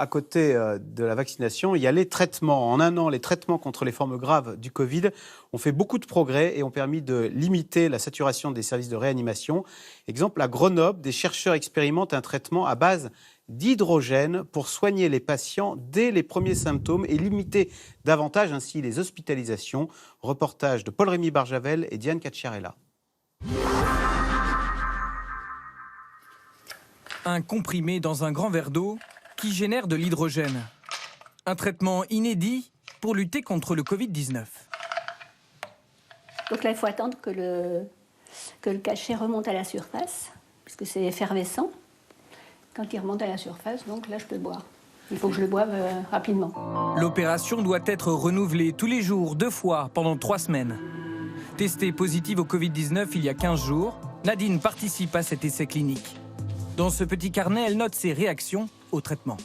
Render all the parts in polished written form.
À côté de la vaccination, il y a les traitements. En un an, les traitements contre les formes graves du Covid ont fait beaucoup de progrès et ont permis de limiter la saturation des services de réanimation. Exemple, à Grenoble, des chercheurs expérimentent un traitement à base d'hydrogène pour soigner les patients dès les premiers symptômes et limiter davantage ainsi les hospitalisations. Reportage de Paul-Rémy Barjavel et Diane Cacciarella. Un comprimé dans un grand verre d'eau qui génère de l'hydrogène. Un traitement inédit pour lutter contre le Covid-19. Donc là, il faut attendre que le cachet remonte à la surface, puisque c'est effervescent. Quand il remonte à la surface, donc là, je peux le boire. Il faut que je le boive rapidement. L'opération doit être renouvelée tous les jours, 2 fois, pendant 3 semaines. Testée positive au Covid-19 il y a 15 jours, Nadine participe à cet essai clinique. Dans ce petit carnet, elle note ses réactions au traitement.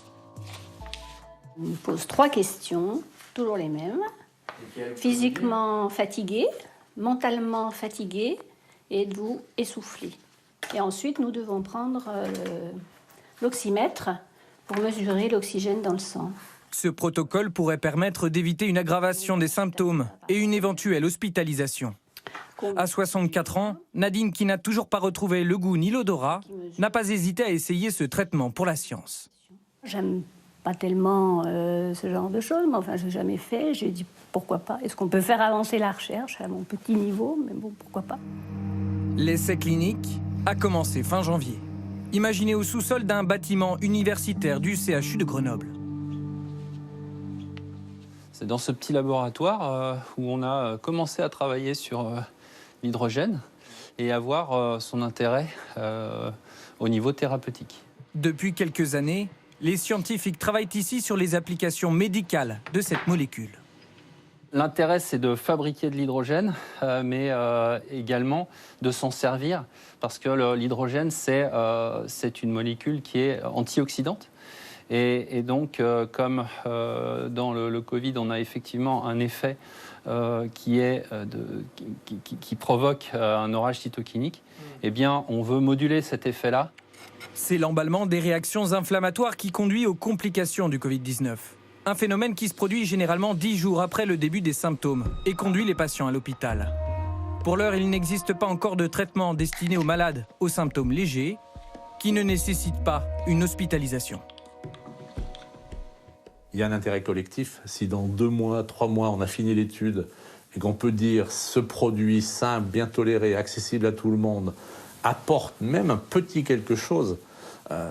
On me pose 3 questions, toujours les mêmes. Physiquement fatigué, mentalement fatigué, et êtes-vous essoufflé? Et ensuite, nous devons prendre l'oxymètre pour mesurer l'oxygène dans le sang. Ce protocole pourrait permettre d'éviter une aggravation des symptômes et une éventuelle hospitalisation. À 64 ans, Nadine, qui n'a toujours pas retrouvé le goût ni l'odorat, n'a pas hésité à essayer ce traitement pour la science. J'aime pas tellement ce genre de choses, mais enfin, je n'ai jamais fait. J'ai dit pourquoi pas. Est-ce qu'on peut faire avancer la recherche à mon petit niveau? Mais bon, pourquoi pas. L'essai clinique a commencé fin janvier. Imaginé au sous-sol d'un bâtiment universitaire du CHU de Grenoble. C'est dans ce petit laboratoire où on a commencé à travailler sur l'hydrogène et à voir son intérêt au niveau thérapeutique. Depuis quelques années, les scientifiques travaillent ici sur les applications médicales de cette molécule. L'intérêt, c'est de fabriquer de l'hydrogène, mais également de s'en servir, parce que l'hydrogène, c'est une molécule qui est antioxydante. Et donc, comme dans le Covid, on a effectivement un effet qui provoque un orage cytokinique, eh bien, on veut moduler cet effet-là. C'est l'emballement des réactions inflammatoires qui conduit aux complications du Covid-19. Un phénomène qui se produit généralement 10 jours après le début des symptômes et conduit les patients à l'hôpital. Pour l'heure, il n'existe pas encore de traitement destiné aux malades aux symptômes légers qui ne nécessitent pas une hospitalisation. Il y a un intérêt collectif. Si dans 2 mois, 3 mois, on a fini l'étude et qu'on peut dire ce produit simple, bien toléré, accessible à tout le monde, apporte même un petit quelque chose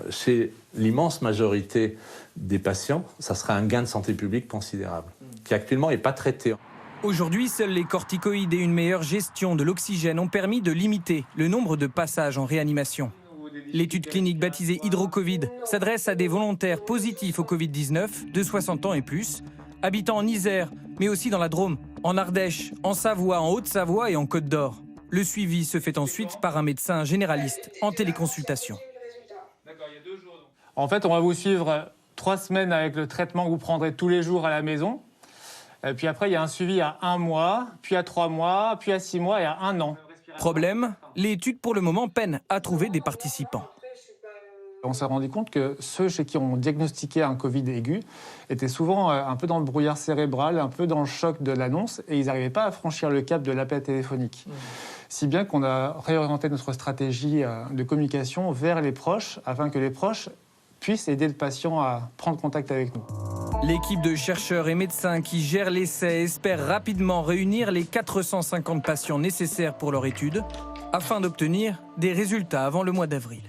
chez l'immense majorité des patients, ça sera un gain de santé publique considérable, qui actuellement n'est pas traité. Aujourd'hui, seuls les corticoïdes et une meilleure gestion de l'oxygène ont permis de limiter le nombre de passages en réanimation. L'étude clinique baptisée HydroCovid s'adresse à des volontaires positifs au Covid-19 de 60 ans et plus, habitant en Isère, mais aussi dans la Drôme, en Ardèche, en Savoie, en Haute-Savoie et en Côte d'Or. Le suivi se fait ensuite par un médecin généraliste en téléconsultation. En fait, on va vous suivre 3 semaines avec le traitement que vous prendrez tous les jours à la maison. Et puis après, il y a un suivi à 1 mois, puis à 3 mois, puis à 6 mois et à 1 an. Problème, l'étude pour le moment peine à trouver des participants. On s'est rendu compte que ceux chez qui on diagnostiquait un Covid aigu étaient souvent un peu dans le brouillard cérébral, un peu dans le choc de l'annonce, et ils n'arrivaient pas à franchir le cap de l'appel téléphonique. Si bien qu'on a réorienté notre stratégie de communication vers les proches, afin que les proches puissent aider le patient à prendre contact avec nous. L'équipe de chercheurs et médecins qui gère l'essai espère rapidement réunir les 450 patients nécessaires pour leur étude, afin d'obtenir des résultats avant le mois d'avril.